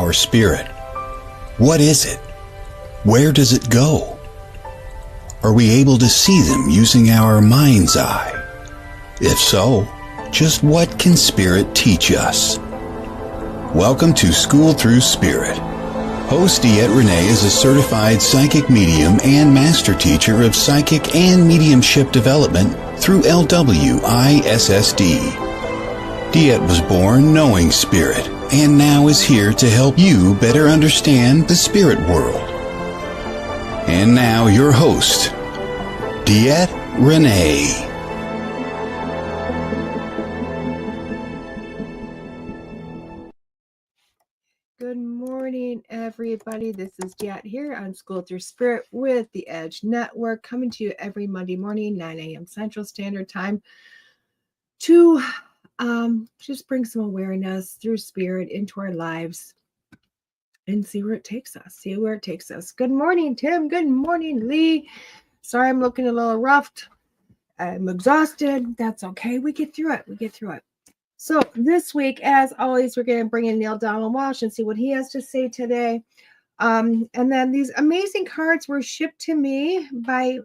our spirit? What is it? Where does it go? Are we able to see them using our mind's eye? If so, just what can spirit teach us? Welcome to School Through Spirit. Host DeEtte Renee is a certified psychic medium and master teacher of psychic and mediumship development through LWISSD. DeEtte was born knowing spirit and now is here to help you better understand the spirit world. And now your host, DeEtte Renee. Good morning, everybody. This is DeEtte here on School Through Spirit with the Edge Network, coming to you every Monday morning, 9 a.m. Central Standard Time, to just bring some awareness through spirit into our lives and see where it takes us. Good morning, Tim. Good morning, Lee. Sorry, I'm looking a little roughed. I'm exhausted. That's okay. We get through it. So this week, as always, we're going to bring in Neil Donald Walsh and see what he has to say today. And then these amazing cards were shipped to me by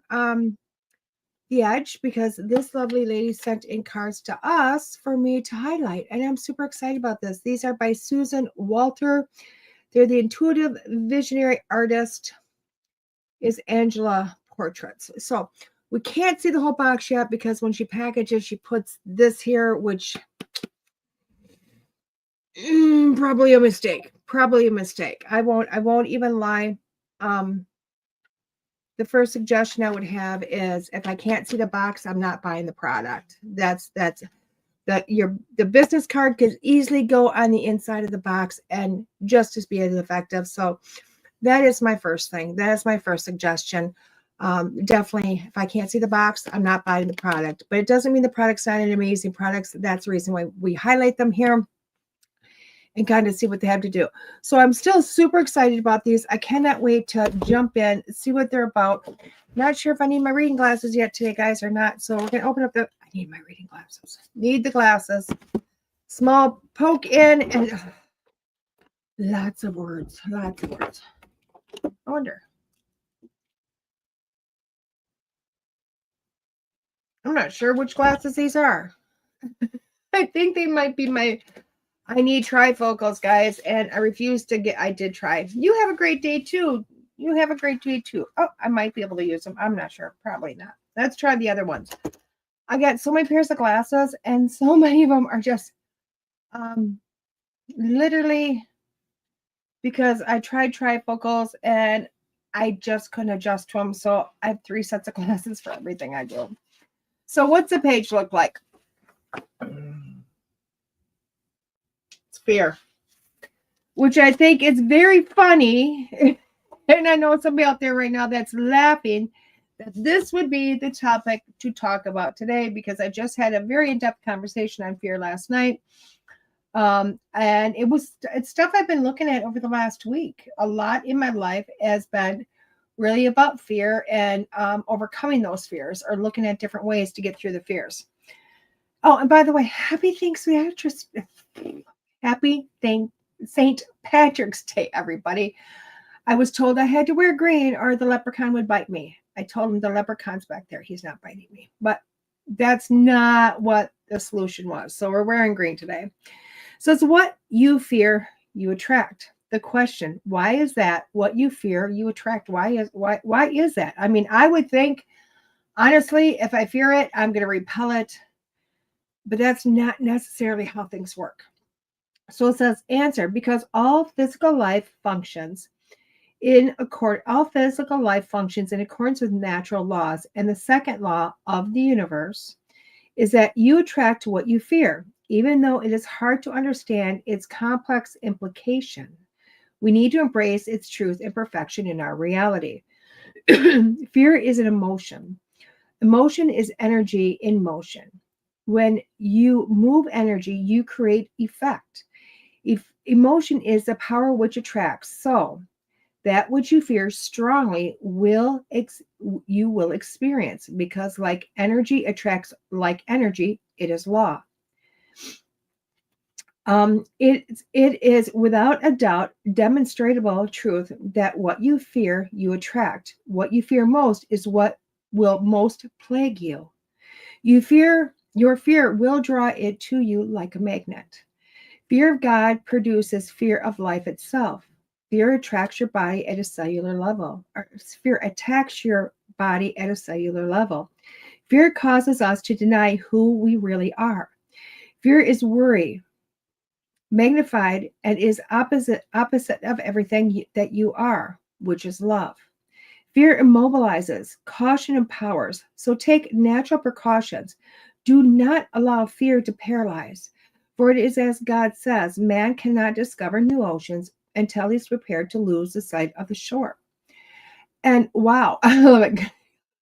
The Edge, because this lovely lady sent in cards to us for me to highlight. And I'm super excited about this. These are by Susan Walter. They're the intuitive visionary artist is Angela Portraits. So we can't see the whole box yet because when she packages, she puts this here, which probably a mistake. I won't even lie. The first suggestion I would have is, if I can't see the box, I'm not buying the product. The business card could easily go on the inside of the box and just as be as effective. So that is my first thing. That is my first suggestion. Definitely, if I can't see the box, I'm not buying the product. But it doesn't mean the product's not an amazing product. That's the reason why we highlight them here and kind of see what they have to do. So I'm still super excited about these. I cannot wait to jump in, see what they're about. Not sure if I need my reading glasses yet today, guys, or not. So we're going to open up I need my reading glasses. Need the glasses. Small poke in and lots of words. I wonder. I'm not sure which glasses these are. I think they might be I need trifocals, guys, and I refuse to get. I did try. You have a great day too. Oh, I might be able to use them. I'm not sure. Probably not. Let's try the other ones. I got so many pairs of glasses, and so many of them are just literally because I tried trifocals and I just couldn't adjust to them. So I have 3 sets of glasses for everything I do. So what's the page look like? Fear, which I think is very funny. And I know somebody out there right now that's laughing that this would be the topic to talk about today, because I just had a very in-depth conversation on fear last night. And it's stuff I've been looking at over the last week. A lot in my life has been really about fear and overcoming those fears, or looking at different ways to get through the fears. Oh, and by the way, happy St. Patrick's Day, everybody. I was told I had to wear green or the leprechaun would bite me. I told him the leprechaun's back there. He's not biting me. But that's not what the solution was. So we're wearing green today. So it's what you fear, you attract. The question, why is that? What you fear, you attract. Why is that? I mean, I would think, honestly, if I fear it, I'm going to repel it. But that's not necessarily how things work. So it says, answer, because all physical life functions in accordance with natural laws. And the second law of the universe is that you attract what you fear, even though it is hard to understand its complex implication. We need to embrace its truth and perfection in our reality. Fear is an emotion. Emotion is energy in motion. When you move energy, you create effect. If emotion is the power which attracts, so that which you fear strongly you will experience, because like energy attracts like energy, it is law. It is without a doubt demonstrable truth that what you fear, you attract. What you fear most is what will most plague you. Your fear will draw it to you like a magnet. Fear of God produces fear of life itself. Fear attracts your body at a cellular level. Or fear attacks your body at a cellular level. Fear causes us to deny who we really are. Fear is worry magnified and is opposite of everything that you are, which is love. Fear immobilizes, caution empowers. So take natural precautions. Do not allow fear to paralyze. For it is as God says, man cannot discover new oceans until he's prepared to lose the sight of the shore. And wow, I love it.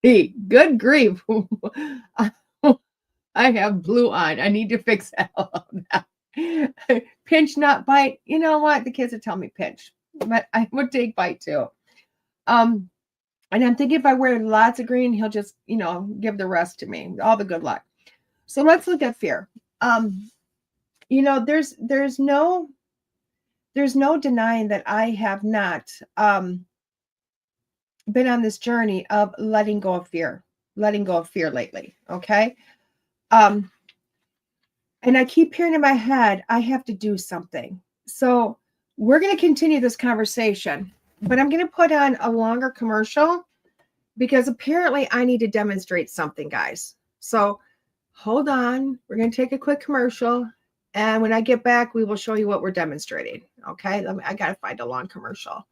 Hey, good grief. I have blue on. I need to fix that. Pinch, not bite. You know what? The kids would tell me pinch, but I would take bite too. And I'm thinking if I wear lots of green, he'll just, give the rest to me. All the good luck. So let's look at fear. There's no denying that I have not been on this journey of letting go of fear lately. Okay. And I keep hearing in my head, I have to do something. So we're going to continue this conversation, but I'm going to put on a longer commercial because apparently I need to demonstrate something, guys. So hold on. We're going to take a quick commercial. And when I get back, we will show you what we're demonstrating. Okay. I got to find a long commercial.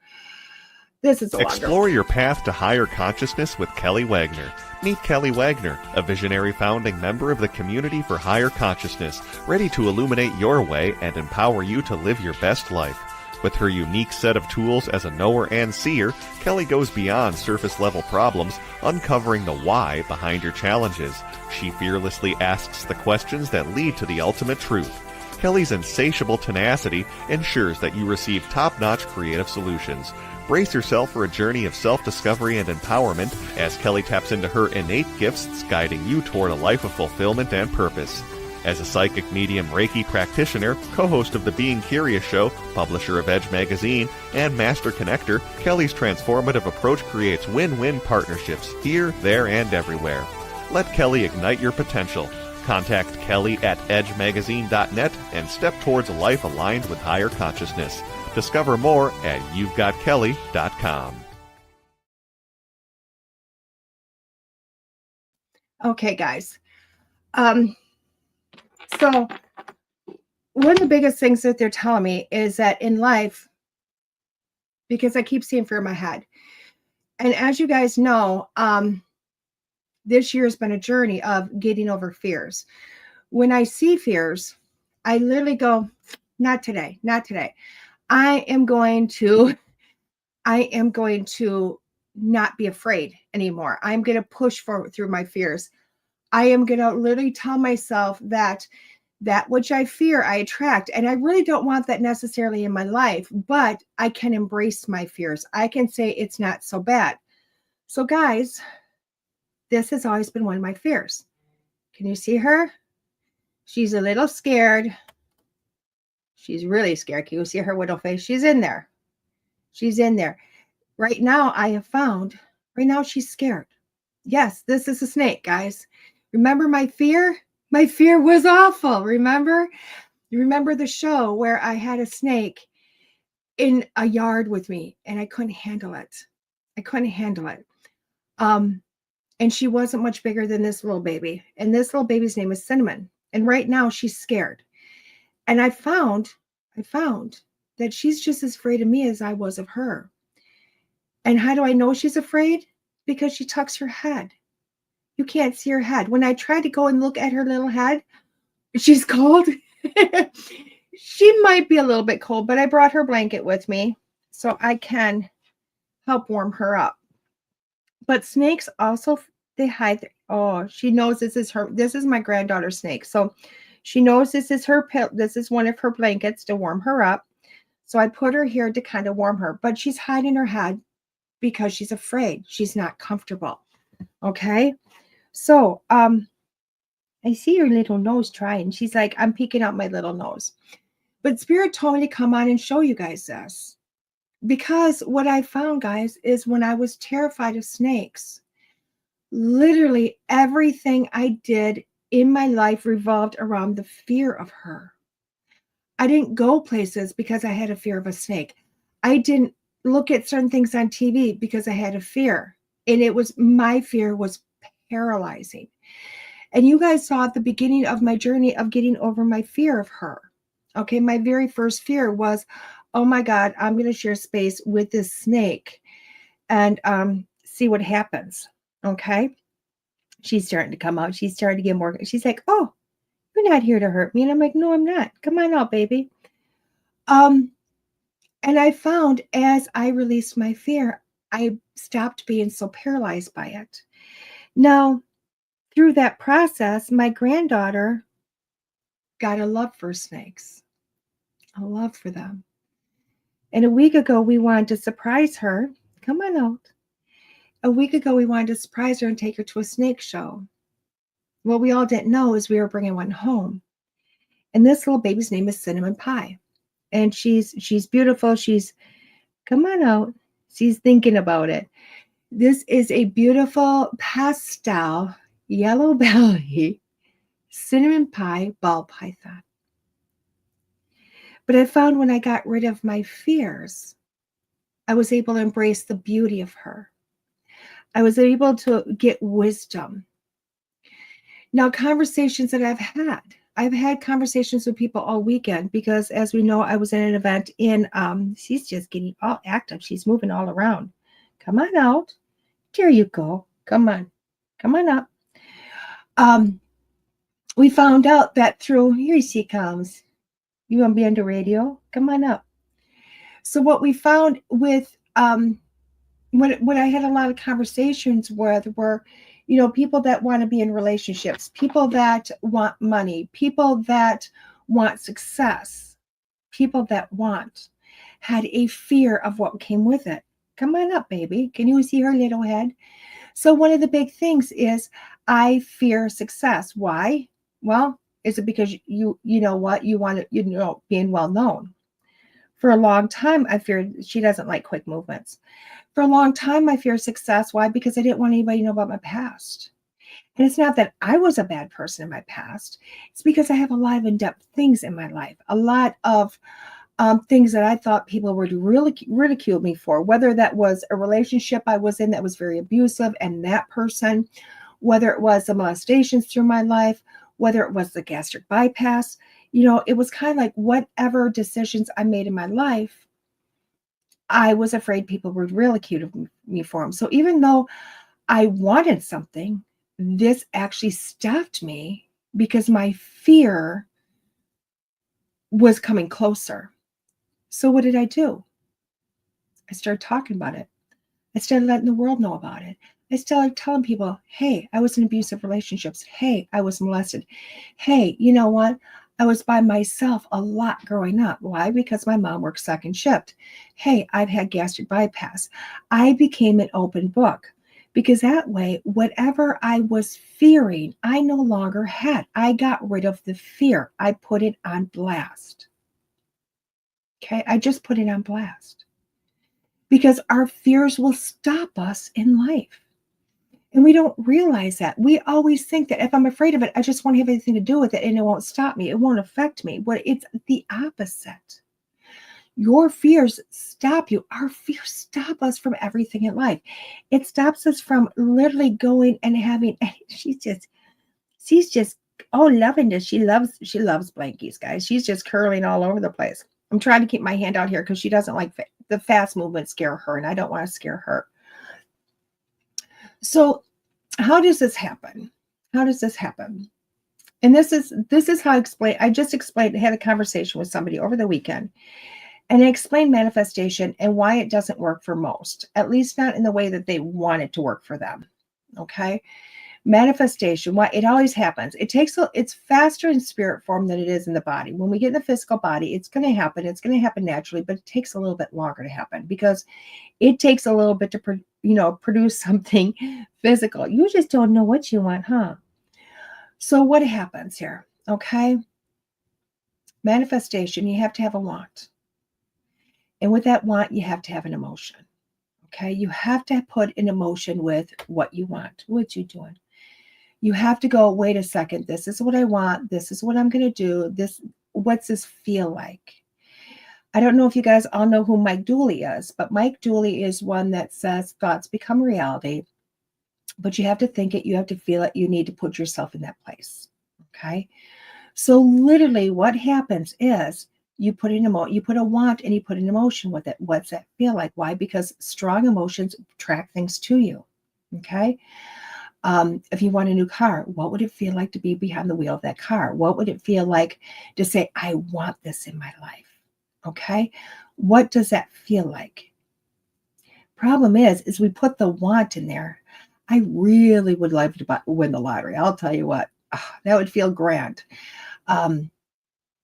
This is a Explore your path to higher consciousness with Kelly Wagner. Meet Kelly Wagner, a visionary founding member of the Community for Higher Consciousness, ready to illuminate your way and empower you to live your best life. With her unique set of tools as a knower and seer, Kelly goes beyond surface-level problems, uncovering the why behind your challenges. She fearlessly asks the questions that lead to the ultimate truth. Kelly's insatiable tenacity ensures that you receive top-notch creative solutions. Brace yourself for a journey of self-discovery and empowerment as Kelly taps into her innate gifts, guiding you toward a life of fulfillment and purpose. As a psychic medium Reiki practitioner, co-host of The Being Curious Show, publisher of Edge Magazine, and master connector, Kelly's transformative approach creates win-win partnerships here, there, and everywhere. Let Kelly ignite your potential. Contact Kelly at edgemagazine.net and step towards a life aligned with higher consciousness. Discover more at you'vegotkelly.com. Okay, guys. So one of the biggest things that they're telling me is that in life, because I keep seeing fear in my head, and as you guys know, this year has been a journey of getting over fears. When I see fears, I literally go, not today, not today. I am going to not be afraid anymore. I'm going to push forward through my fears. I am going to literally tell myself that which I fear, I attract. And I really don't want that necessarily in my life, but I can embrace my fears. I can say it's not so bad. So guys, this has always been one of my fears. Can you see her? She's a little scared. She's really scared. Can you see her widow face? She's in there. She's in there. Right now, I have found, right now she's scared. Yes, this is a snake, guys. Remember my fear? My fear was awful. Remember? You remember the show where I had a snake in a yard with me and I couldn't handle it. I couldn't handle it. And she wasn't much bigger than this little baby. And this little baby's name is Cinnamon. And right now she's scared. And I found that she's just as afraid of me as I was of her. And how do I know she's afraid? Because she tucks her head. You can't see her head. When I try to go and look at her little head, she's cold. She might be a little bit cold, but I brought her blanket with me so I can help warm her up. But snakes also, they hide. Oh, she knows this is my granddaughter's snake. So she knows this is one of her blankets to warm her up. So I put her here to kind of warm her, but she's hiding her head because she's afraid. She's not comfortable. Okay. So, I see your little nose trying. She's like, I'm peeking out my little nose. But Spirit told me to come on and show you guys this. Because what I found, guys, is when I was terrified of snakes, literally everything I did in my life revolved around the fear of her. I didn't go places because I had a fear of a snake. I didn't look at certain things on TV because I had a fear. And it was, my fear was paralyzing. And you guys saw at the beginning of my journey of getting over my fear of her. Okay, my very first fear was, oh my God, I'm going to share space with this snake and see what happens. Okay, she's starting to come out. She's starting to get more. She's like, oh, you're not here to hurt me. And I'm like, no, I'm not. Come on out, baby. And I found as I released my fear, I stopped being so paralyzed by it. Now, through that process, my granddaughter got a love for snakes, a love for them. And a week ago, we wanted to surprise her. Come on out. A week ago, we wanted to surprise her and take her to a snake show. What we all didn't know is we were bringing one home. And this little baby's name is Cinnamon Pie. And she's beautiful. Come on out. She's thinking about it. This is a beautiful pastel yellow belly cinnamon pie ball python. But I found when I got rid of my fears, I was able to embrace the beauty of her. I was able to get wisdom. Now, conversations that I've had conversations with people all weekend because, as we know, I was at an event in, she's just getting all active. She's moving all around. Come on out. There you go. Come on. Come on up. We found out that through, here she comes. You want to be on the radio? Come on up. So what we found with, what I had a lot of conversations with were, you know, people that want to be in relationships, people that want money, people that want success, people that had a fear of what came with it. Come on up, baby. Can you see her little head? So one of the big things is I fear success. Why? Well, is it because you know what? You want to, being well known. For a long time, I feared she doesn't like quick movements. For a long time, I feared success. Why? Because I didn't want anybody to know about my past. And it's not that I was a bad person in my past. It's because I have a lot of in-depth things in my life, a lot of things that I thought people would really ridicule me for, whether that was a relationship I was in that was very abusive and that person, whether it was the molestations through my life, whether it was the gastric bypass, it was kind of like whatever decisions I made in my life, I was afraid people would ridicule me for them. So even though I wanted something, this actually stopped me because my fear was coming closer. So what did I do? I started talking about it. I started letting the world know about it. I started telling people, hey, I was in abusive relationships. Hey, I was molested. Hey, you know what? I was by myself a lot growing up. Why? Because my mom worked second shift. Hey, I've had gastric bypass. I became an open book because that way, whatever I was fearing, I no longer had. I got rid of the fear. I put it on blast. Okay, I just put it on blast because our fears will stop us in life. And we don't realize that. We always think that if I'm afraid of it, I just won't have anything to do with it and it won't stop me. It won't affect me. But it's the opposite. Your fears stop you. Our fears stop us from everything in life. It stops us from literally going and having, she's just, oh, loving this. She loves blankies, guys. She's just curling all over the place. I'm trying to keep my hand out here because she doesn't like the fast movement scare her, and I don't want to scare her. So how does this happen? How does this happen? And this is how I just explained, had a conversation with somebody over the weekend, and I explained manifestation and why it doesn't work for most, at least not in the way that they want it to work for them. Okay. Manifestation, why it always happens. It's faster in spirit form than it is in the body. When we get in the physical body, it's going to happen. It's going to happen naturally, but it takes a little bit longer to happen because it takes a little bit to produce something physical. You just don't know what you want, huh? So what happens here? Okay. manifestation, you have to have a want. And with that want, you have to have an emotion. Okay. You have to put an emotion with what you want. What you doing? You have to go, wait a second. This is what I want. This is what I'm going to do. What's this feel like? I don't know if you guys all know who Mike Dooley is, but Mike Dooley is one that says thoughts become reality, but you have to think it. You have to feel it. You need to put yourself in that place. Okay. So literally what happens is you put a want and you put an emotion with it. What's that feel like? Why? Because strong emotions attract things to you. Okay. If you want a new car, what would it feel like to be behind the wheel of that car? What would it feel like to say, I want this in my life? Okay. What does that feel like? Problem is we put the want in there. I really would love to win the lottery. I'll tell you what, that would feel grand.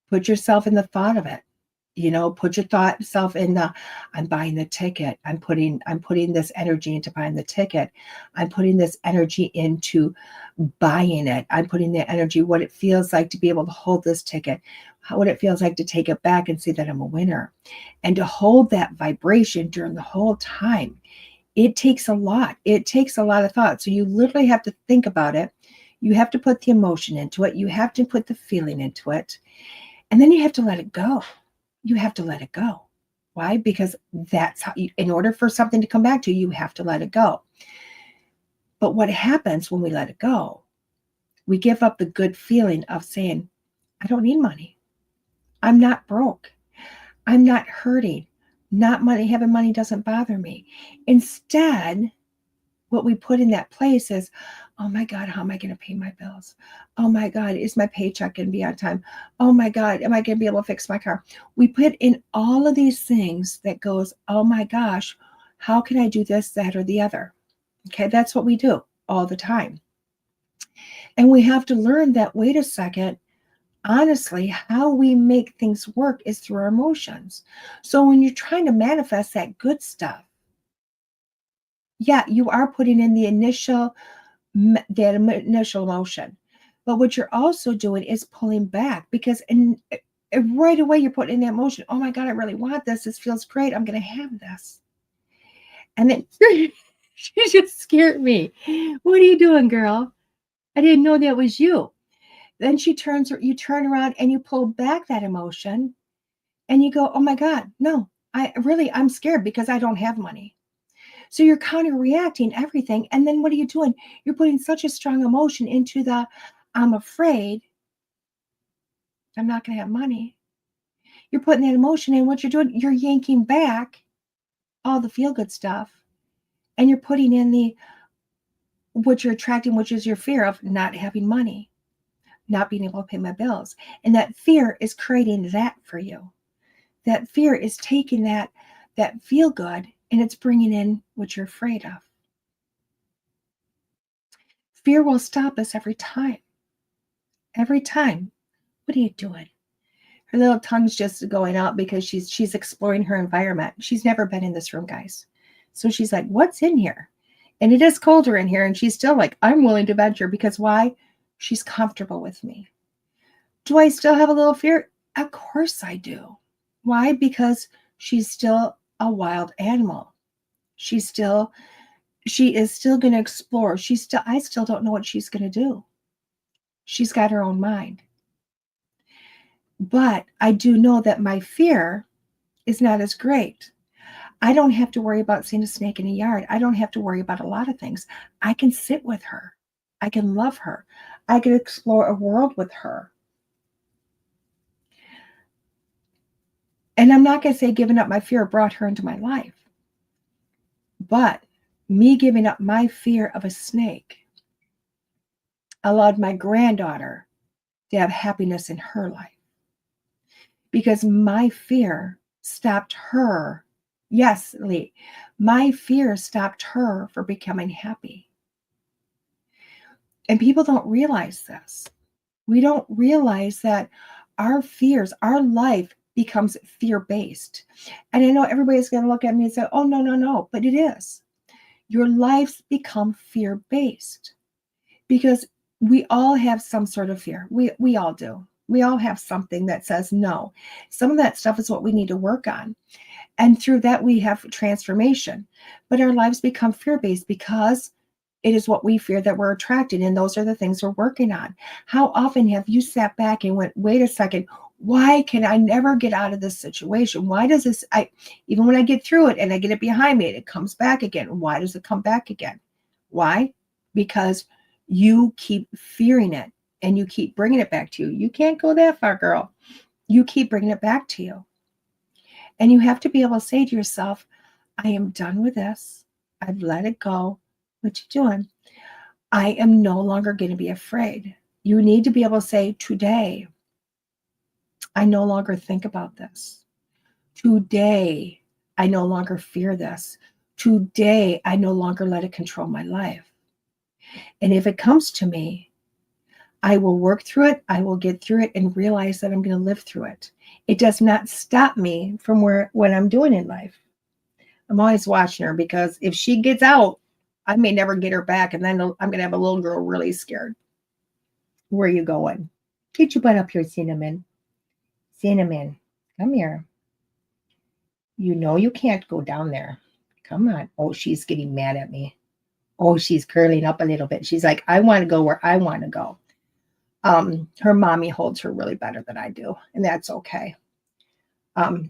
Put yourself in the thought of it. Put yourself in I'm buying the ticket. I'm putting this energy into buying the ticket. I'm putting this energy into buying it. I'm putting the energy, what it feels like to be able to hold this ticket, what it feels like to take it back and see that I'm a winner. And to hold that vibration during the whole time, it takes a lot. It takes a lot of thought. So you literally have to think about it. You have to put the emotion into it. You have to put the feeling into it. And then you have to let it go. You have to let it go. Why? Because that's how in order for something to come back to you, you have to let it go. But what happens when we let it go? We give up the good feeling of saying, I don't need money. I'm not broke. I'm not hurting. Having money doesn't bother me. Instead, what we put in that place is, oh my God, how am I going to pay my bills? Oh my God, is my paycheck going to be on time? Oh my God, am I going to be able to fix my car? We put in all of these things that goes, oh my gosh, how can I do this, that, or the other? Okay, that's what we do all the time. And we have to learn that, wait a second, honestly, how we make things work is through our emotions. So when you're trying to manifest that good stuff, yeah, you are putting in the initial emotion. But what you're also doing is pulling back, because right away you're putting in that emotion. Oh my God, I really want this. This feels great. I'm going to have this. And then she just scared me. What are you doing, girl? I didn't know that was you. Then you turn around and you pull back that emotion and you go, oh my God, no, I'm scared because I don't have money. So you're counter reacting everything. And then what are you doing? You're putting such a strong emotion into I'm afraid I'm not going to have money. You're putting that emotion in. What you're doing, you're yanking back all the feel good stuff. And you're putting in what you're attracting, which is your fear of not having money, not being able to pay my bills. And that fear is creating that for you. That fear is taking that feel good and it's bringing in what you're afraid of. Fear will stop us every time. Every time. What are you doing? Her little tongue's just going out because she's exploring her environment. She's never been in this room, guys. So she's like, what's in here? And it is colder in here. And she's still like, I'm willing to venture, because why? She's comfortable with me. Do I still have a little fear? Of course I do. Why? Because she's still a wild animal. She is still going to explore. I still don't know what she's going to do. She's got her own mind. But I do know that my fear is not as great. I don't have to worry about seeing a snake in a yard. I don't have to worry about a lot of things. I can sit with her. I can love her. I can explore a world with her. And I'm not going to say giving up my fear brought her into my life. But me giving up my fear of a snake allowed my granddaughter to have happiness in her life. Because my fear stopped her. Yes, Lee, my fear stopped her from becoming happy. And people don't realize this. We don't realize that our fears, our life becomes fear-based. And I know everybody's going to look at me and say, oh, no, but it is. Your lives become fear-based because we all have some sort of fear. We all do. We all have something that says no. Some of that stuff is what we need to work on. And through that, we have transformation. But our lives become fear-based because it is what we fear that we're attracting. And those are the things we're working on. How often have you sat back and went, wait a second, why can I never get out of this situation? Why does this, even when I get through it and I get it behind me, it comes back again. Why does it come back again? Why? Because you keep fearing it and you keep bringing it back to you. You can't go that far, girl. You keep bringing it back to you. And you have to be able to say to yourself, I am done with this. I've let it go. What you doing? I am no longer going to be afraid. You need to be able to say, today, I no longer think about this. Today, I no longer fear this. Today, I no longer let it control my life. And if it comes to me, I will work through it. I will get through it and realize that I'm going to live through it. It does not stop me from what I'm doing in life. I'm always watching her because if she gets out, I may never get her back. And then I'm going to have a little girl really scared. Where are you going? Get your butt up here, Cinnamon. Cinnamon, come here. You know you can't go down there. Come on. Oh, she's getting mad at me. Oh, she's curling up a little bit. She's like, I want to go where I want to go. Her mommy holds her really better than I do, and that's okay.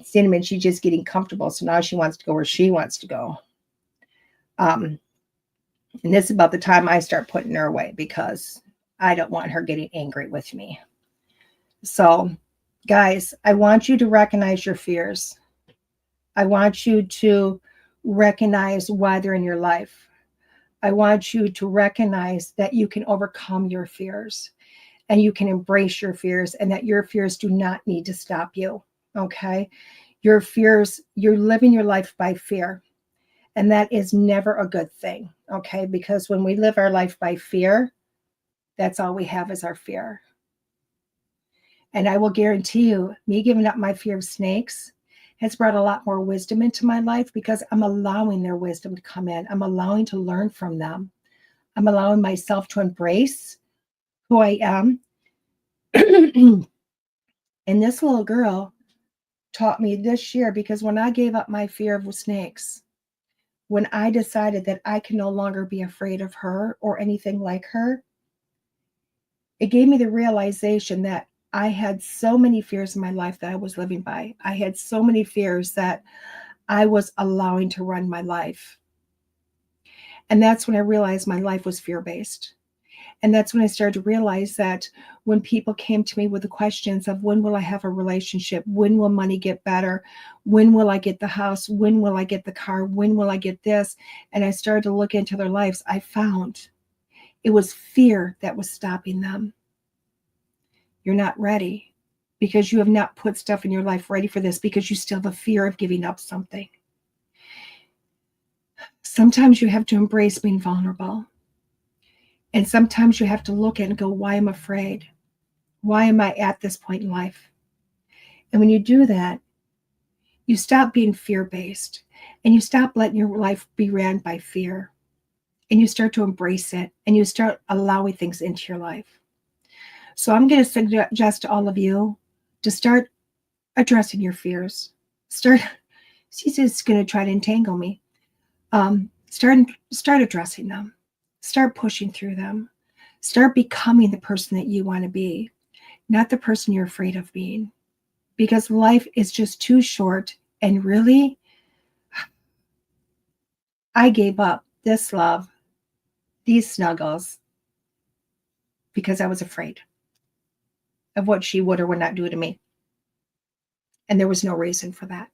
Cinnamon, she's just getting comfortable, so now she wants to go where she wants to go. And this is about the time I start putting her away because I don't want her getting angry with me. So, guys, I want you to recognize your fears. I want you to recognize why they're in your life. I want you to recognize that you can overcome your fears and you can embrace your fears and that your fears do not need to stop you. Okay. Your fears, you're living your life by fear. And that is never a good thing. Okay. Because when we live our life by fear, that's all we have is our fear. And I will guarantee you, me giving up my fear of snakes has brought a lot more wisdom into my life because I'm allowing their wisdom to come in. I'm allowing to learn from them. I'm allowing myself to embrace who I am. And this little girl taught me this year because when I gave up my fear of snakes, when I decided that I can no longer be afraid of her or anything like her, it gave me the realization that I had so many fears in my life that I was living by. I had so many fears that I was allowing to run my life. And that's when I realized my life was fear-based. And that's when I started to realize that when people came to me with the questions of when will I have a relationship? When will money get better? When will I get the house? When will I get the car? When will I get this? And I started to look into their lives. I found it was fear that was stopping them. You're not ready because you have not put stuff in your life ready for this because you still have a fear of giving up something. Sometimes you have to embrace being vulnerable. And sometimes you have to look at it and go, why am I afraid? Why am I at this point in life? And when you do that, you stop being fear-based and you stop letting your life be ran by fear. And you start to embrace it and you start allowing things into your life. So I'm going to suggest to all of you to start addressing your fears. She's just going to try to entangle me. Start addressing them. Start pushing through them. Start becoming the person that you want to be, not the person you're afraid of being. Because life is just too short. And really, I gave up this love, these snuggles, because I was afraid of what she would or would not do to me. And there was no reason for that.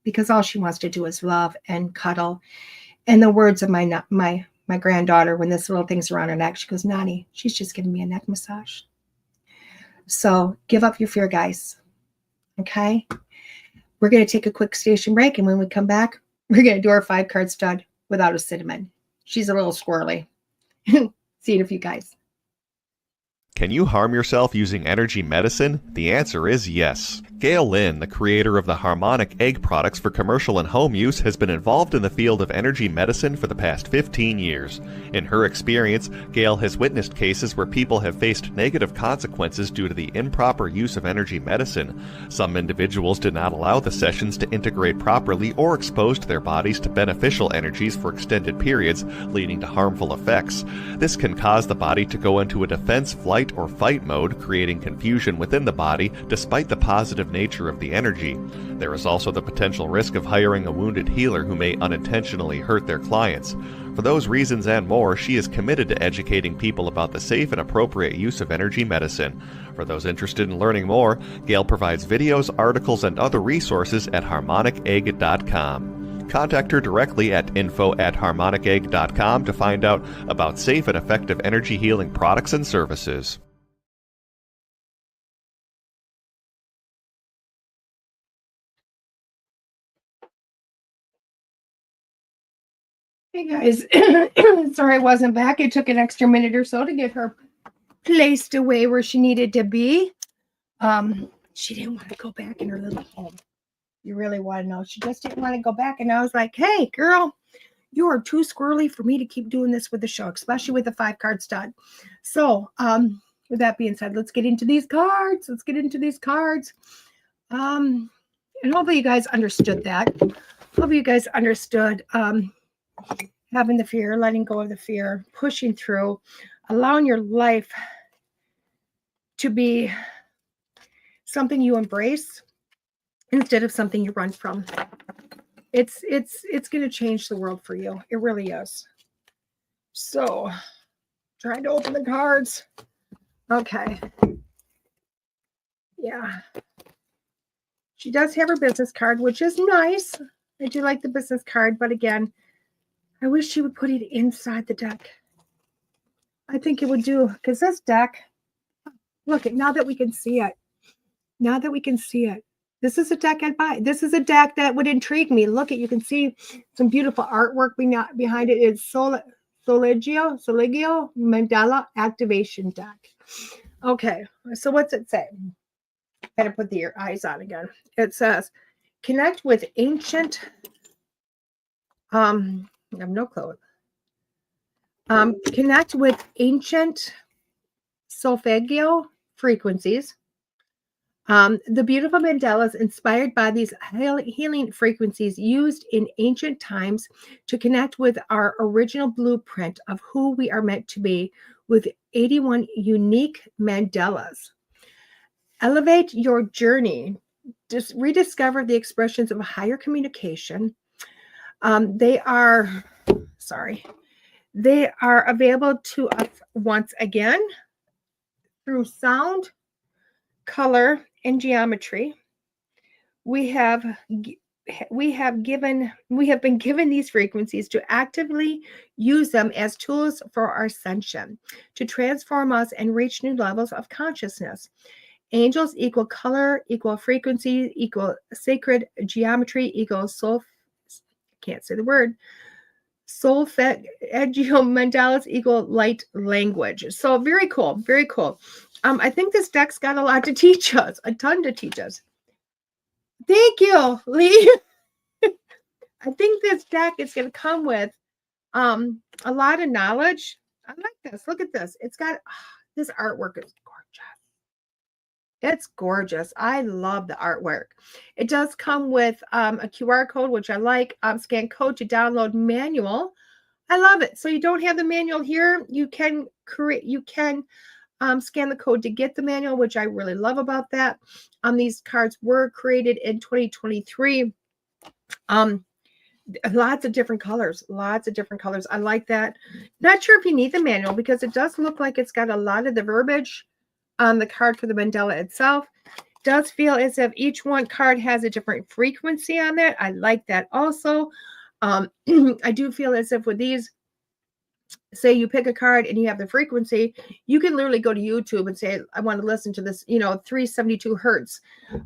Because all she wants to do is love and cuddle. And the words of my granddaughter, when this little thing's around her neck, she goes, Nani, she's just giving me a neck massage. So give up your fear, guys. Okay? We're going to take a quick station break. And when we come back, we're going to do our 5-card stud without a cinnamon. She's a little squirrely. See you in a few, guys. Can you harm yourself using energy medicine? The answer is yes. Gail Lynn, the creator of the Harmonic Egg products for commercial and home use, has been involved in the field of energy medicine for the past 15 years. In her experience, Gail has witnessed cases where people have faced negative consequences due to the improper use of energy medicine. Some individuals did not allow the sessions to integrate properly or exposed their bodies to beneficial energies for extended periods, leading to harmful effects. This can cause the body to go into a defense, flight, or fight mode, creating confusion within the body despite the positive nature of the energy. There is also the potential risk of hiring a wounded healer who may unintentionally hurt their clients. For those reasons and more, she is committed to educating people about the safe and appropriate use of energy medicine. For those interested in learning more, Gail provides videos, articles, and other resources at harmonicegg.com. Contact her directly at info@harmonicegg.com to find out about safe and effective energy healing products and services. Hey guys, sorry I wasn't back. It took an extra minute or so to get her placed away where she needed to be. She didn't want to go back in her little home. You really want to know. She just didn't want to go back. And I was like, hey, girl, you are too squirrely for me to keep doing this with the show, especially with the 5-card stud. So, with that being said, let's get into these cards. And hopefully you guys understood that. Hopefully you guys understood having the fear, letting go of the fear, pushing through, allowing your life to be something you embrace instead of something you run from. It's going to change the world for you. It really is. So, trying to open the cards. Okay. Yeah. She does have her business card, which is nice. I do like the business card, but again, I wish she would put it inside the deck. I think it would do, because this deck, look, now that we can see it, this is a deck I'd buy. This is a deck that would intrigue me. Look, you can see some beautiful artwork behind it. It's Solfeggio Mandala Activation Deck. Okay, so what's it say? Gotta put your eyes on again. It says, connect with ancient, I have no clue. Connect with ancient Solfeggio frequencies. The beautiful mandalas inspired by these healing frequencies used in ancient times to connect with our original blueprint of who we are meant to be with 81 unique mandalas. Elevate your journey. Just rediscover the expressions of higher communication. They are available to us once again through sound, color, and geometry. We have been given these frequencies to actively use them as tools for our ascension, to transform us and reach new levels of consciousness. Angels equal color, equal frequency, equal sacred geometry, equal Solfeggio mandalas equal light language. So very cool, very cool. I think this deck's got a lot to teach us, a ton to teach us. Thank you, Lee. I think this deck is going to come with a lot of knowledge. I like this. Look at this. It's got this artwork is gorgeous. It's gorgeous. I love the artwork. It does come with a QR code, which I like. Scan code to download manual. I love it. So you don't have the manual here. You can scan the code to get the manual, which I really love about that. These cards were created in 2023. Lots of different colors. I like that. Not sure if you need the manual because it does look like it's got a lot of the verbiage on the card for the mandala itself. Does feel as if each one card has a different frequency on it. I like that also. I do feel as if with these, say you pick a card and you have the frequency, you can literally go to YouTube and say, I want to listen to this, 372 hertz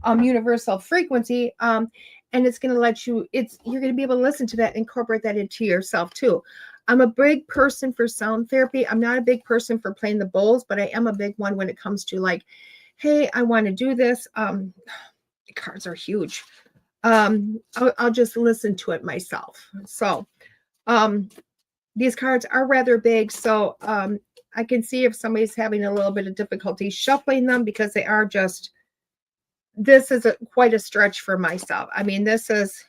universal frequency. And it's going to let you, you're going to be able to listen to that, incorporate that into yourself too. I'm a big person for sound therapy. I'm not a big person for playing the bowls, but I am a big one when it comes to like, hey, I want to do this. The cards are huge. I'll just listen to it myself. So these cards are rather big. So I can see if somebody's having a little bit of difficulty shuffling them because they are just, this is quite a stretch for myself. I mean, this is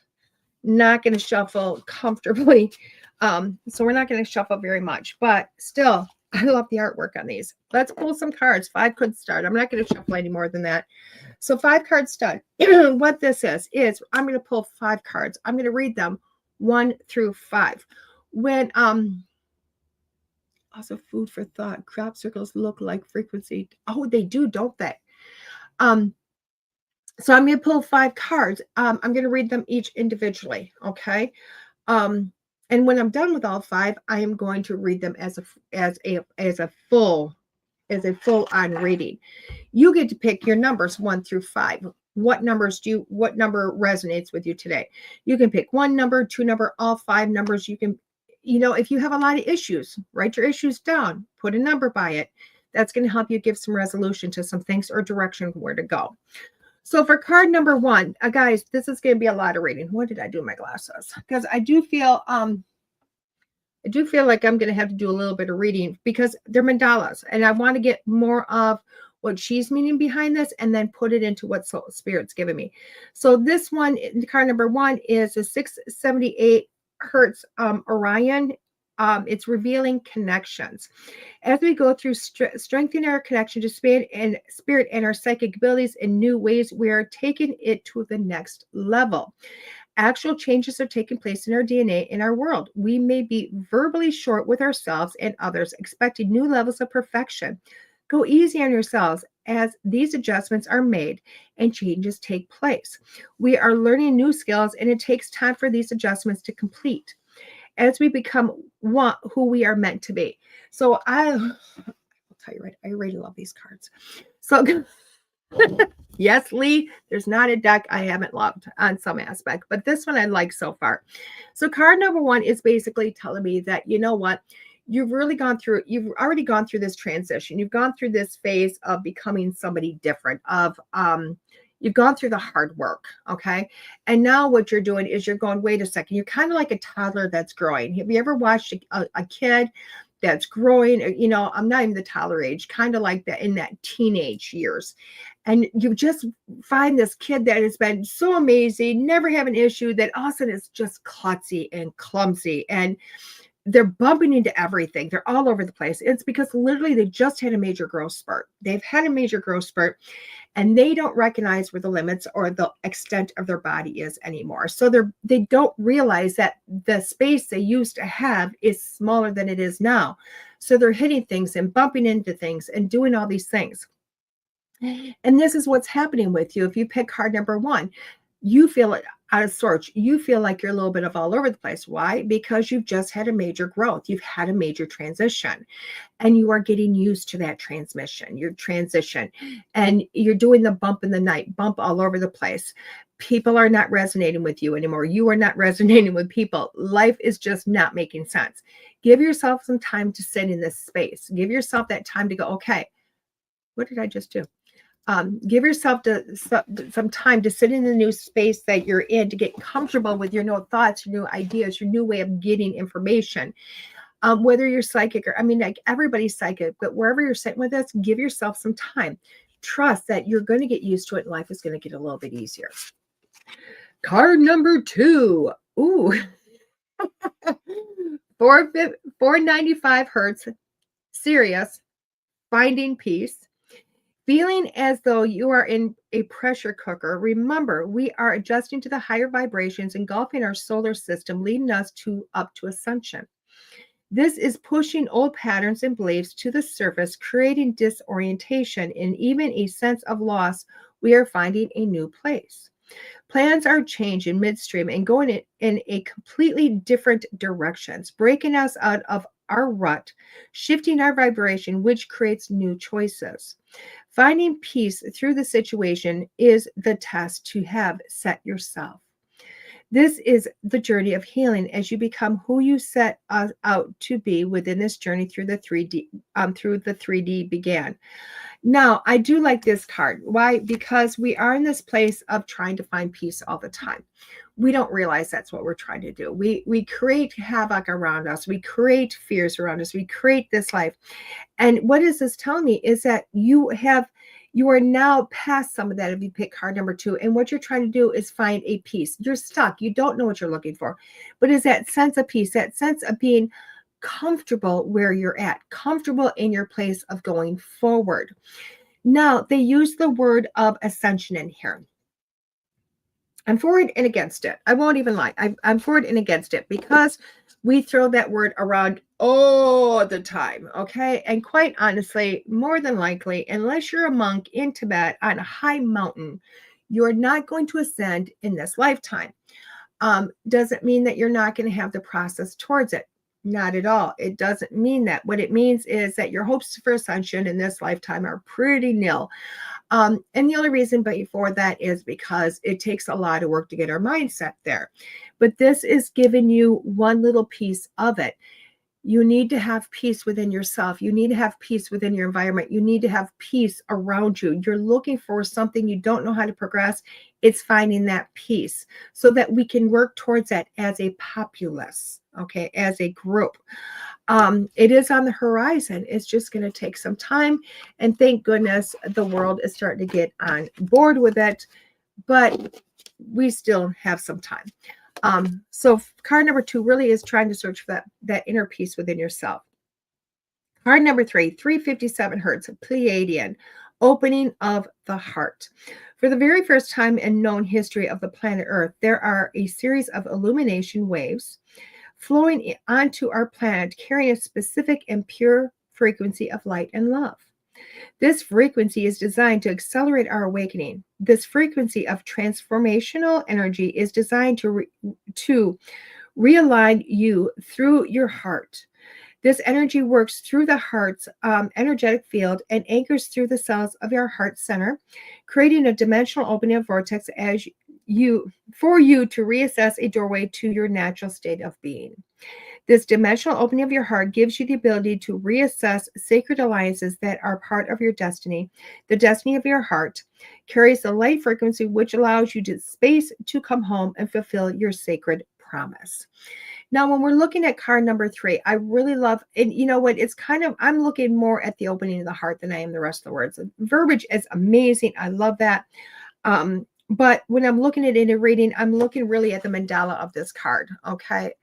not going to shuffle comfortably. So we're not going to shuffle very much, but still, I love the artwork on these. Let's pull some cards. 5 could start. I'm not going to shuffle any more than that. So 5 cards start. What this is I'm going to pull 5 cards. I'm going to read them 1 through 5. When also food for thought. Crop circles look like frequency. Oh, they do, don't they? So I'm going to pull 5 cards. I'm going to read them each individually. Okay. And when I'm done with all 5, I am going to read them as a full on reading. You get to pick your numbers 1 through 5. What number resonates with you today? You can pick 1 number, 2 number, all 5 numbers. You can, if you have a lot of issues, write your issues down, put a number by it. That's going to help you give some resolution to some things or direction where to go. So for card number 1, guys, this is going to be a lot of reading. What did I do with my glasses? Because I do feel like I'm going to have to do a little bit of reading because they're mandalas, and I want to get more of what she's meaning behind this and then put it into what Spirit's giving me. So this one, card number 1, is a 678 hertz Orion. It's revealing connections. As we go through strengthening our connection to spirit and our psychic abilities in new ways, we are taking it to the next level. Actual changes are taking place in our DNA, in our world. We may be verbally short with ourselves and others, expecting new levels of perfection. Go easy on yourselves as these adjustments are made and changes take place. We are learning new skills, and it takes time for these adjustments to complete as we become who we are meant to be. So I'll tell you right, I really love these cards. So yes, Lee, there's not a deck I haven't loved on some aspect, but this one I like so far. So card number 1 is basically telling me that, you know what, you've already gone through this transition. You've gone through this phase of becoming somebody different, you've gone through the hard work, okay? And now what you're doing is you're going, wait a second, you're kind of like a toddler that's growing. Have you ever watched a kid that's growing? I'm not even the toddler age, kind of like that in that teenage years. And you just find this kid that has been so amazing, never have an issue, that all of a sudden is just klutzy and clumsy, and they're bumping into everything. They're all over the place. It's because literally they just had a major growth spurt. They've had a major growth spurt, and they don't recognize where the limits or the extent of their body is anymore. So they don't realize that the space they used to have is smaller than it is now. So they're hitting things and bumping into things and doing all these things. And this is what's happening with you. If you pick card number 1, you feel out of sorts. You feel like you're a little bit of all over the place. Why? Because you've just had a major growth. You've had a major transition, and you are getting used to that your transition, and you're doing the bump in the night, bump all over the place. People are not resonating with you anymore. You are not resonating with people. Life is just not making sense. Give yourself some time to sit in this space. Give yourself that time to go, okay, what did I just do? Give yourself some time to sit in the new space that you're in, to get comfortable with your new thoughts, your new ideas, your new way of getting information. Whether you're psychic or, like everybody's psychic, but wherever you're sitting with us, give yourself some time. Trust that you're going to get used to it, and life is going to get a little bit easier. Card number 2. Ooh. 495 hertz, Sirius, finding peace. Feeling as though you are in a pressure cooker, remember, we are adjusting to the higher vibrations engulfing our solar system, leading us up to ascension. This is pushing old patterns and beliefs to the surface, creating disorientation and even a sense of loss. We are finding a new place. Plans are changing midstream and going in a completely different directions, breaking us out of our rut, shifting our vibration, which creates new choices. Finding peace through the situation is the test to have set yourself. This is the journey of healing as you become who you set out to be within this journey through the 3D began. Now, I do like this card. Why? Because we are in this place of trying to find peace all the time. We don't realize that's what we're trying to do. We create havoc around us. We create fears around us. We create this life. And what is this telling me is that you are now past some of that if you pick card number 2. And what you're trying to do is find a peace. You're stuck. You don't know what you're looking for. But is that sense of peace, that sense of being comfortable where you're at, comfortable in your place of going forward. Now, they use the word of ascension in here. I'm for it and against it. I won't even lie. I'm for it and against it because we throw that word around all the time, okay? And quite honestly, more than likely, unless you're a monk in Tibet on a high mountain, you're not going to ascend in this lifetime. Doesn't mean that you're not going to have the process towards it. Not at all. It doesn't mean that. What it means is that your hopes for ascension in this lifetime are pretty nil. And the only reason for that is because it takes a lot of work to get our mindset there. But this is giving you one little piece of it. You need to have peace within yourself. You need to have peace within your environment. You need to have peace around you. You're looking for something you don't know how to progress. It's finding that peace so that we can work towards that as a populace, okay, as a group. It is on the horizon. It's just going to take some time. And thank goodness the world is starting to get on board with it. But we still have some time. So card number 2 really is trying to search for that inner peace within yourself. Card number 3, 357 hertz, Pleiadian, opening of the heart. For the very first time in known history of the planet Earth, there are a series of illumination waves flowing onto our planet, carrying a specific and pure frequency of light and love. This frequency is designed to accelerate our awakening. This frequency of transformational energy is designed to realign you through your heart. This energy works through the heart's energetic field and anchors through the cells of your heart center, creating a dimensional opening of vortex for you to reassess a doorway to your natural state of being. This dimensional opening of your heart gives you the ability to reassess sacred alliances that are part of your destiny. The destiny of your heart carries the light frequency, which allows you to space to come home and fulfill your sacred promise. Now, when we're looking at card number 3, I really love, and you know what, it's kind of, I'm looking more at the opening of the heart than I am the rest of the words. The verbiage is amazing. I love that. But when I'm looking at it in a reading, I'm looking really at the mandala of this card. Okay.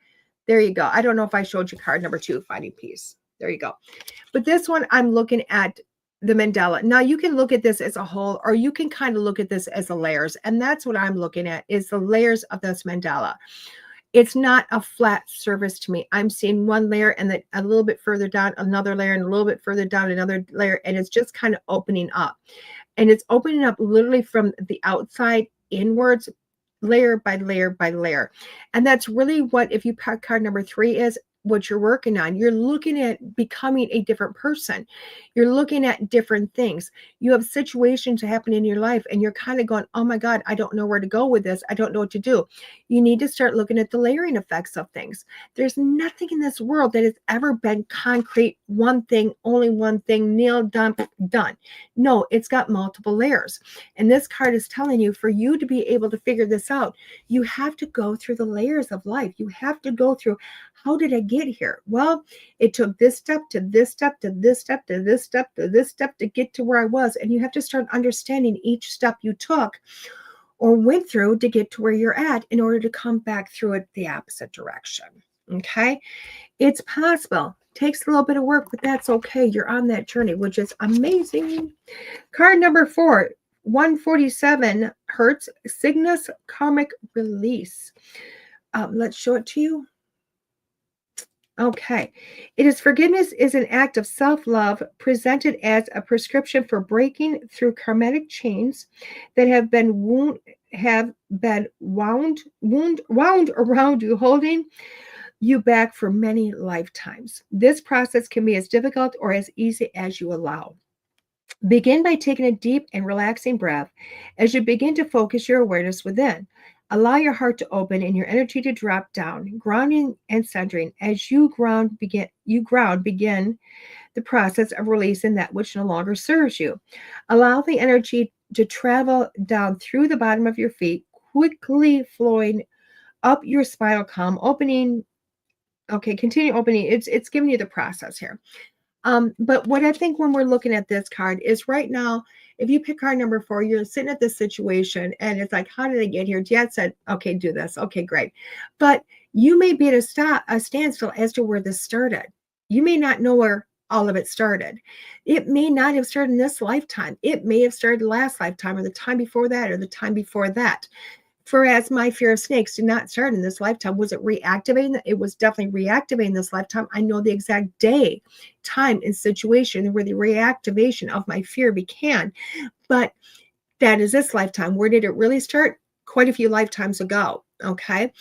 There you go. I don't know if I showed you card number 2, finding peace. There you go. But this one, I'm looking at the mandala. Now you can look at this as a whole, or you can kind of look at this as the layers. And that's what I'm looking at, is the layers of this mandala. It's not a flat surface to me. I'm seeing one layer and then a little bit further down, another layer, and a little bit further down, another layer. And it's just kind of opening up. And it's opening up literally from the outside inwards, layer by layer by layer. And that's really what, if you pick card number 3, is what you're working on. You're looking at becoming a different person. You're looking at different things. You have situations that happen in your life and you're kind of going, oh my God, I don't know where to go with this. I don't know what to do. You need to start looking at the layering effects of things. There's nothing in this world that has ever been concrete, one thing, only one thing, nailed down, done. No, it's got multiple layers. And this card is telling you, for you to be able to figure this out, you have to go through the layers of life. You have to go through, how did I get here? Well, it took this step to this step to this step to this step to this step to get to where I was. And you have to start understanding each step you took or went through to get to where you're at in order to come back through it the opposite direction. Okay. It's possible. Takes a little bit of work, but that's okay. You're on that journey, which is amazing. Card number 4, 147 hertz, Cygnus karmic release. Let's show it to you. Okay. Forgiveness is an act of self-love presented as a prescription for breaking through karmic chains that have been wound around you, holding you back for many lifetimes. This process can be as difficult or as easy as you allow. Begin by taking a deep and relaxing breath as you begin to focus your awareness within. Allow your heart to open and your energy to drop down, grounding and centering. As you begin the process of releasing that which no longer serves you. Allow the energy to travel down through the bottom of your feet, quickly flowing up your spinal column, opening. Okay, continue opening. It's giving you the process here. But what I think when we're looking at this card is right now, if you pick card number 4, you're sitting at this situation and it's like, how did I get here? DeEtte said, okay, do this. Okay, great. But you may be at a standstill as to where this started. You may not know where all of it started. It may not have started in this lifetime. It may have started last lifetime or the time before that or the time before that. Whereas my fear of snakes did not start in this lifetime. Was it reactivating? It was definitely reactivating this lifetime. I know the exact day, time, and situation where the reactivation of my fear began. But that is this lifetime. Where did it really start? Quite a few lifetimes ago. Okay.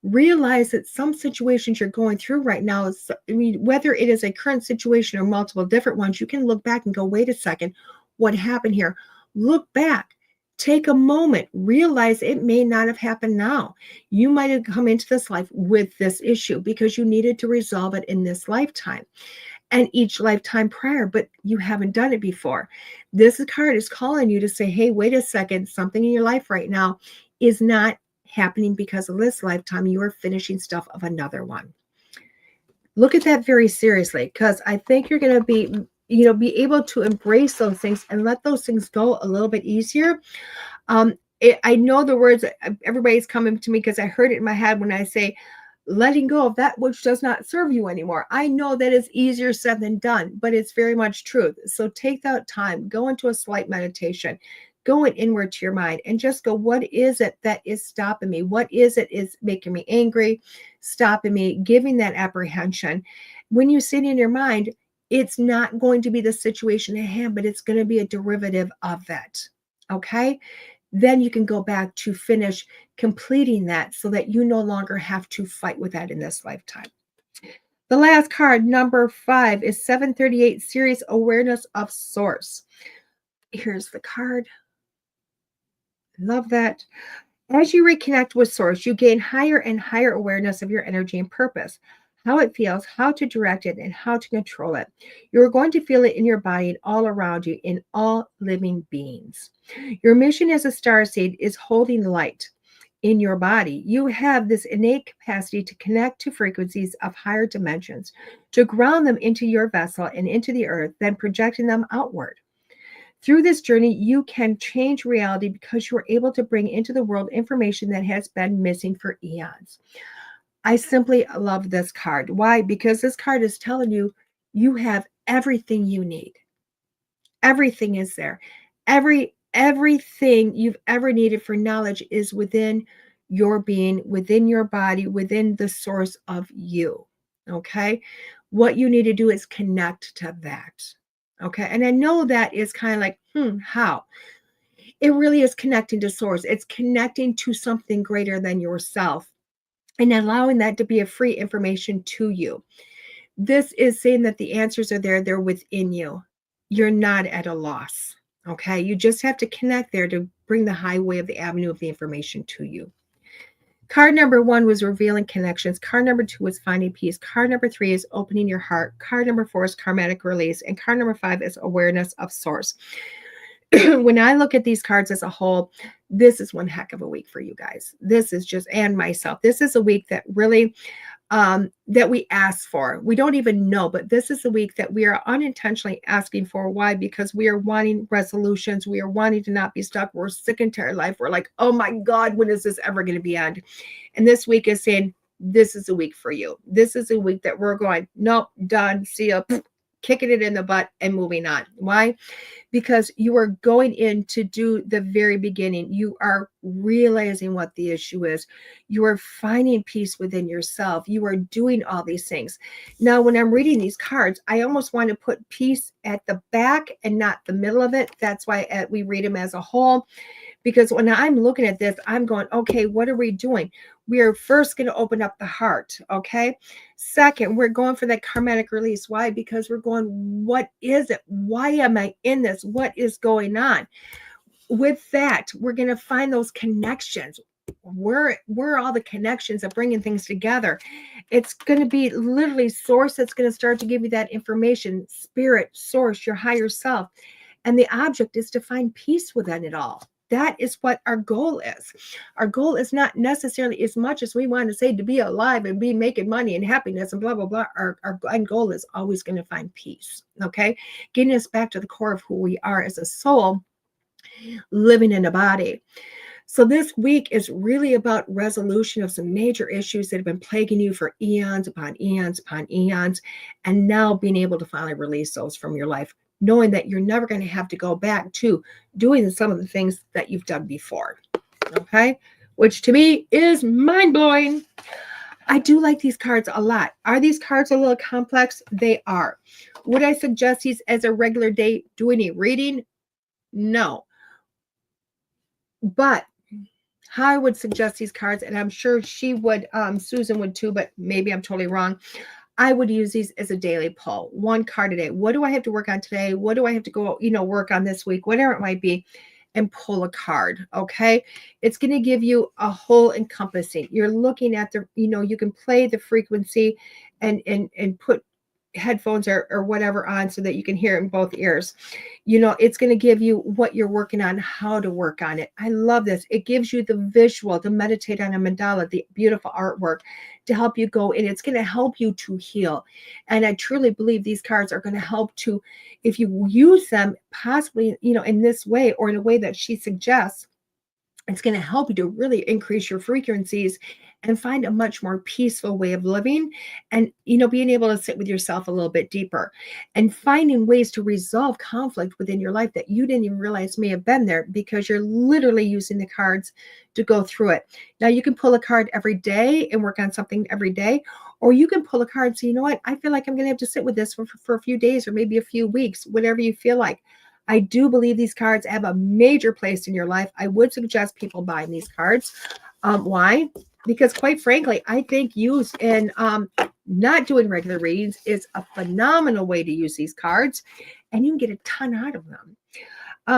Realize that some situations you're going through right now is, whether it is a current situation or multiple different ones, you can look back and go, wait a second, what happened here? Look back. Take a moment, realize it may not have happened now. You might have come into this life with this issue because you needed to resolve it in this lifetime and each lifetime prior, but you haven't done it before. This card is calling you to say, hey, wait a second, something in your life right now is not happening because of this lifetime. You are finishing stuff of another one. Look at that very seriously, because I think you're going to be able to embrace those things and let those things go a little bit easier. I know the words, everybody's coming to me because I heard it in my head when I say, letting go of that which does not serve you anymore. I know that is easier said than done, but it's very much truth. So take that time, go into a slight meditation, go inward to your mind and just go, what is it that is stopping me? What is it is making me angry, stopping me, giving that apprehension? When you sit in your mind, it's not going to be the situation at hand, but it's going to be a derivative of that. Okay? Then you can go back to finish completing that so that you no longer have to fight with that in this lifetime. The last card, number 5, is 738, Serious Awareness of Source. Here's the card. Love that. As you reconnect with Source, you gain higher and higher awareness of your energy and purpose, how it feels, how to direct it, and how to control it. You're going to feel it in your body and all around you, in all living beings. Your mission as a starseed is holding light in your body. You have this innate capacity to connect to frequencies of higher dimensions, to ground them into your vessel and into the earth, then projecting them outward. Through this journey, you can change reality because you are able to bring into the world information that has been missing for eons. I simply love this card. Why? Because this card is telling you, you have everything you need. Everything is there. Everything you've ever needed for knowledge is within your being, within your body, within the source of you. Okay? What you need to do is connect to that. Okay? And I know that is kind of like, how? It really is connecting to source. It's connecting to something greater than yourself and allowing that to be a free information to you. This is saying that the answers are there. They're within you. You're not at a loss. Okay. You just have to connect there to bring the highway of the avenue of the information to you. Card number 1 was revealing connections. Card number 2 was finding peace. Card number 3 is opening your heart. Card number 4 is karmatic release. And card number 5 is awareness of source. When I look at these cards as a whole, this is one heck of a week for you guys. This is just, and myself, this is a week that really, that we ask for. We don't even know, but this is a week that we are unintentionally asking for. Why? Because we are wanting resolutions. We are wanting to not be stuck. We're sick and tired of life. We're like, oh my God, when is this ever going to be end? And this week is saying, this is a week for you. This is a week that we're going, nope, done, see ya, kicking it in the butt and moving on. Why? Because you are going in to do the very beginning. You are realizing what the issue is. You are finding peace within yourself. You are doing all these things. Now, when I'm reading these cards, I almost want to put peace at the back and not the middle of it. That's why we read them as a whole. Because when I'm looking at this, I'm going, okay, what are we doing? We are first going to open up the heart, okay? Second, we're going for that karmatic release. Why? Because we're going, what is it? Why am I in this? What is going on? With that, we're going to find those connections. where are all the connections of bringing things together? It's going to be literally source that's going to start to give you that information, spirit, source, your higher self. And the object is to find peace within it all. That is what our goal is. Our goal is not necessarily as much as we want to say to be alive and be making money and happiness and blah, blah, blah. Our end goal is always going to find peace. Okay. Getting us back to the core of who we are as a soul living in a body. So this week is really about resolution of some major issues that have been plaguing you for eons upon eons upon eons, and now being able to finally release those from your life, knowing that you're never going to have to go back to doing some of the things that you've done before. Okay, which to me is mind-blowing. I do like these cards a lot. Are these cards a little complex? They are. Would I suggest these as a regular day doing a reading? No. But how I would suggest these cards, and I'm sure she would, Susan would too, but maybe I'm totally wrong. I would use these as a daily pull, one card a day. What do I have to work on today? What do I have to go, work on this week, whatever it might be, and pull a card. Okay. It's going to give you a whole encompassing. You're looking at the, you can play the frequency and put headphones or whatever on so that you can hear it in both ears. It's going to give you what you're working on, how to work on it. I love this. It gives you the visual to meditate on a mandala, the beautiful artwork to help you go in. It's going to help you to heal. And I truly believe these cards are going to help to, if you use them possibly, in this way or in a way that she suggests, it's going to help you to really increase your frequencies and find a much more peaceful way of living, and being able to sit with yourself a little bit deeper and finding ways to resolve conflict within your life that you didn't even realize may have been there, because you're literally using the cards to go through it. Now you can pull a card every day and work on something every day, or you can pull a card and say, you know what, I feel like I'm going to have to sit with this for a few days or maybe a few weeks, whatever you feel like. I do believe these cards have a major place in your life. I would suggest people buying these cards. Why? Because quite frankly, I think use in not doing regular readings is a phenomenal way to use these cards, and you can get a ton out of them.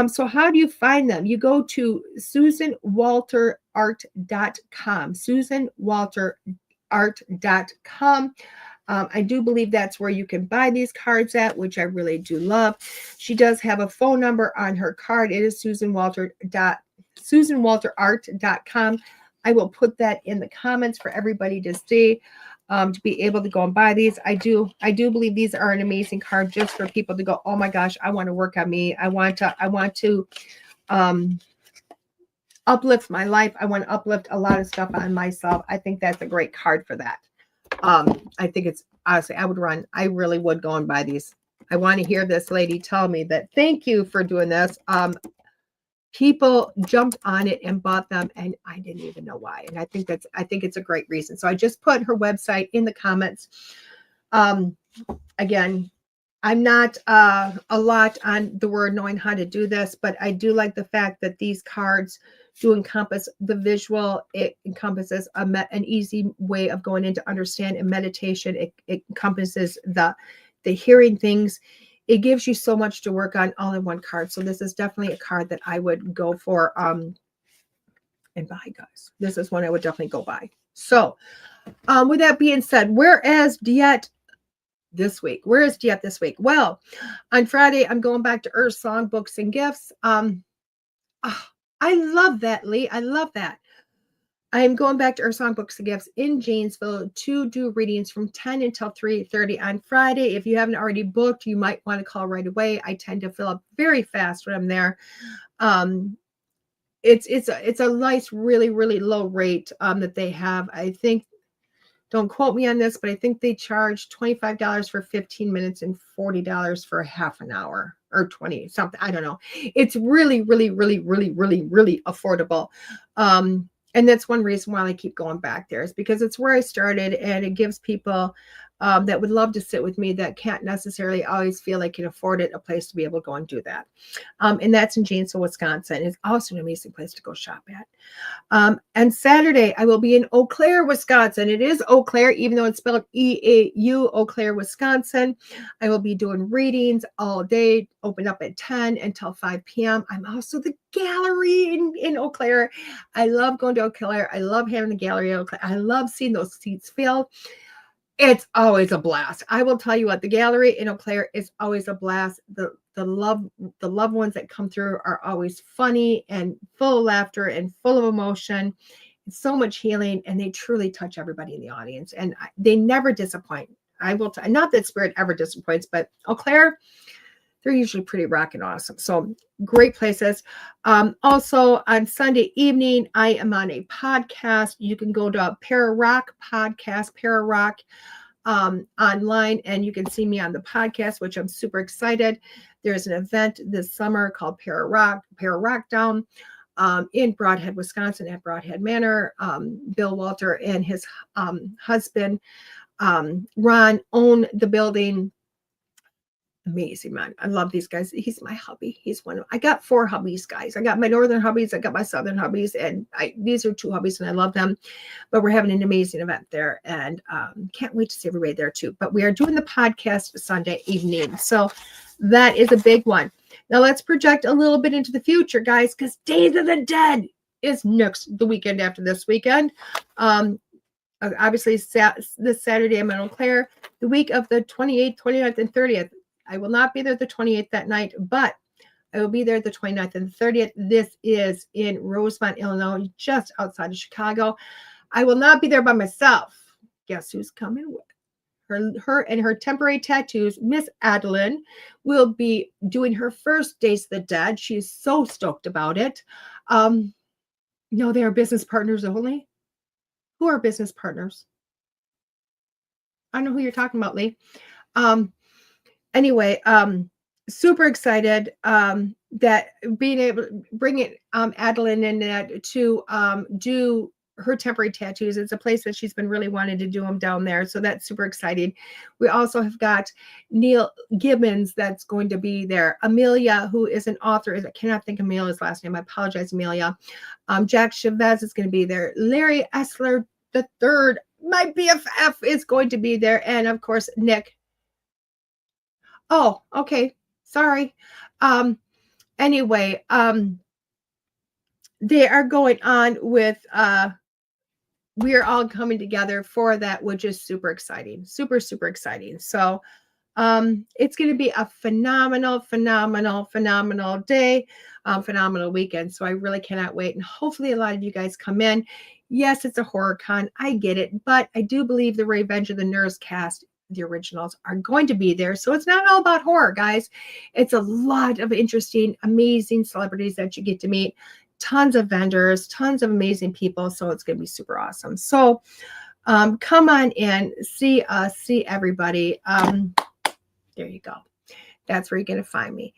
So how do you find them? You go to SusanWalterArt.com, SusanWalterArt.com. I do believe that's where you can buy these cards at, which I really do love. She does have a phone number on her card. It is SusanWalterArt.com. I will put that in the comments for everybody to see, to be able to go and buy these. I do believe these are an amazing card just for people to go, oh my gosh, I want to work on me. I want to uplift my life. I want to uplift a lot of stuff on myself. I think that's a great card for that. I think it's, honestly, I really would go and buy these. I want to hear this lady tell me that, thank you for doing this. People jumped on it and bought them, and I didn't even know why. And I think it's a great reason. So I just put her website in the comments. Again, I'm not a lot on the word knowing how to do this, but I do like the fact that these cards do encompass the visual. It encompasses an easy way of going into understand and meditation. It encompasses the hearing things. It gives you so much to work on all in one card. So this is definitely a card that I would go for and buy, guys. This is one I would definitely go buy. So with that being said, where is DeEtte this week? Where is DeEtte this week? Well, on Friday, I'm going back to Earth Song Books and Gifts. I love that, Lee. I love that. I am going back to Earth Song Books and Gifts in Janesville to do readings from 10 until 3:30 on Friday. If you haven't already booked, you might want to call right away. I tend to fill up very fast when I'm there. It's a nice, really, really low rate that they have. I think, don't quote me on this, but I think they charge $25 for 15 minutes and $40 for a half an hour, or 20 something. I don't know. It's really, really, really, really, really, really affordable. And that's one reason why I keep going back there, is because it's where I started, and it gives people that would love to sit with me that can't necessarily always feel they can afford it, a place to be able to go and do that. And that's in Janesville, Wisconsin. It's also an amazing place to go shop at. And Saturday, I will be in Eau Claire, Wisconsin. It is Eau Claire, even though it's spelled E-A-U, Eau Claire, Wisconsin. I will be doing readings all day, open up at 10 until 5 p.m. I'm also the gallery in Eau Claire. I love going to Eau Claire. I love having the gallery in Eau Claire. I love seeing those seats filled. It's always a blast. I will tell you what, the gallery in Eau Claire is always a blast. The loved ones that come through are always funny and full of laughter and full of emotion. It's so much healing, and they truly touch everybody in the audience, and they never disappoint. I will not that Spirit ever disappoints, but Eau Claire, they're usually pretty rocking awesome. So great places. Also on Sunday evening, I am on a podcast. You can go to Para Rock podcast, Para Rock online, and you can see me on the podcast, which I'm super excited. There's an event this summer called Para Rock Down in Broadhead, Wisconsin at Broadhead Manor. Bill Walter and his husband, Ron, own the building. Amazing, man. I love these guys. He's my hubby. I got 4 hubbies, guys. I got my northern hubbies. I got my southern hubbies, and these are 2 hubbies, and I love them. But we're having an amazing event there, and can't wait to see everybody there too. But we are doing the podcast Sunday evening, so that is a big one. Now let's project a little bit into the future, guys, because Days of the Dead is the weekend after this weekend. Obviously, this Saturday I'm in Eau Claire. The week of the 28th, 29th, and 30th. I will not be there the 28th that night, but I will be there the 29th and the 30th. This is in Rosemont, Illinois, just outside of Chicago. I will not be there by myself. Guess who's coming with? Her and her temporary tattoos. Miss Adeline will be doing her first Days of the Dead. She is so stoked about it. No, they are business partners only. Who are business partners? I know who you're talking about, Lee. Anyway, super excited that being able to bring it Adeline in that to do her temporary tattoos. It's a place that she's been really wanting to do them down there. So that's super exciting. We also have got Neil Gibbons that's going to be there. Amelia, who is an author, I cannot think of Amelia's last name. I apologize, Amelia. Jack Chavez is going to be there. Larry Essler III, my BFF, is going to be there. And of course, Nick. Oh, okay. Sorry. Anyway, they are going on with, we are all coming together for that, which is super exciting. Super, super exciting. So, it's going to be a phenomenal day, phenomenal weekend. So I really cannot wait. And hopefully a lot of you guys come in. Yes, it's a horror con. I get it. But I do believe the Revenge of the Nerds cast, the originals, are going to be there. So it's not all about horror, guys. It's a lot of interesting, amazing celebrities that you get to meet. Tons of vendors, tons of amazing people. So it's going to be super awesome. So come on in, see us, see everybody. There you go. That's where you're going to find me.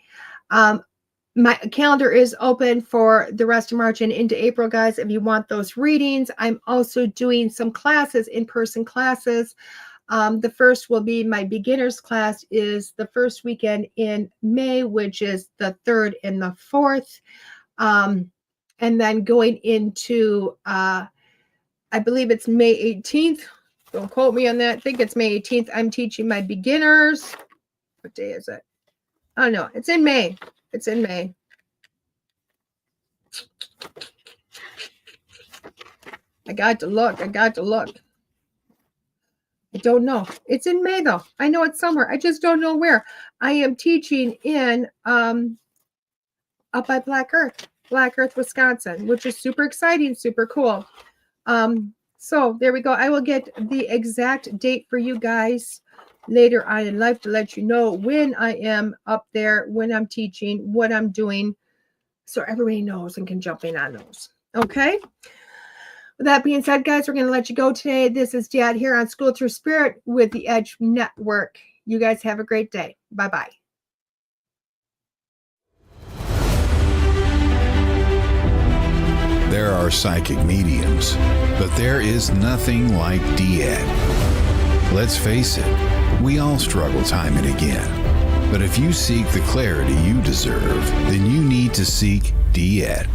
My calendar is open for the rest of March and into April, guys. If you want those readings, I'm also doing some classes, in-person classes. The first will be my beginners class is the first weekend in May, which is the 3rd and the 4th. And then going into, I believe it's May 18th. Don't quote me on that. I think it's May 18th. I'm teaching my beginners. What day is it? Oh, no, it's in May. It's in May. I got to look. I don't know. It's in May, though. I know it's somewhere. I just don't know where. I am teaching in up by Black Earth, Wisconsin, which is super exciting, super cool. So there we go. I will get the exact date for you guys later on in life to let you know when I am up there, when I'm teaching, what I'm doing, so everybody knows and can jump in on those. Okay? With that being said, guys, we're going to let you go today. This is DeEtte here on School Through Spirit with the Edge Network. You guys have a great day. Bye-bye. There are psychic mediums, but there is nothing like DeEtte. Let's face it, we all struggle time and again. But if you seek the clarity you deserve, then you need to seek DeEtte.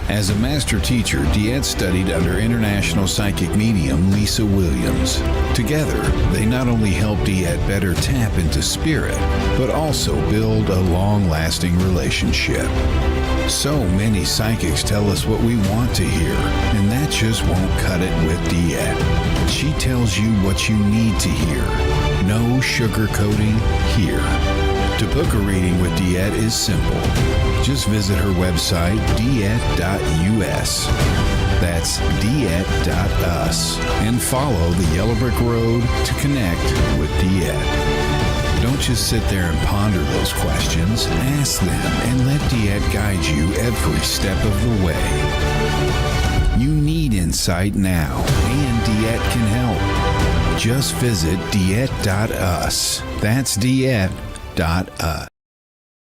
As a master teacher, DeEtte studied under international psychic medium Lisa Williams. Together, they not only help DeEtte better tap into spirit, but also build a long-lasting relationship. So many psychics tell us what we want to hear, and that just won't cut it with DeEtte. She tells you what you need to hear. No sugarcoating here. To book a reading with DeEtte is simple. Just visit her website, DeEtte.us. That's DeEtte.us. And follow the Yellow Brick Road to connect with DeEtte. Don't just sit there and ponder those questions. Ask them and let DeEtte guide you every step of the way. You need insight now, and DeEtte can help. Just visit DeEtte.us. That's DeEtte.us.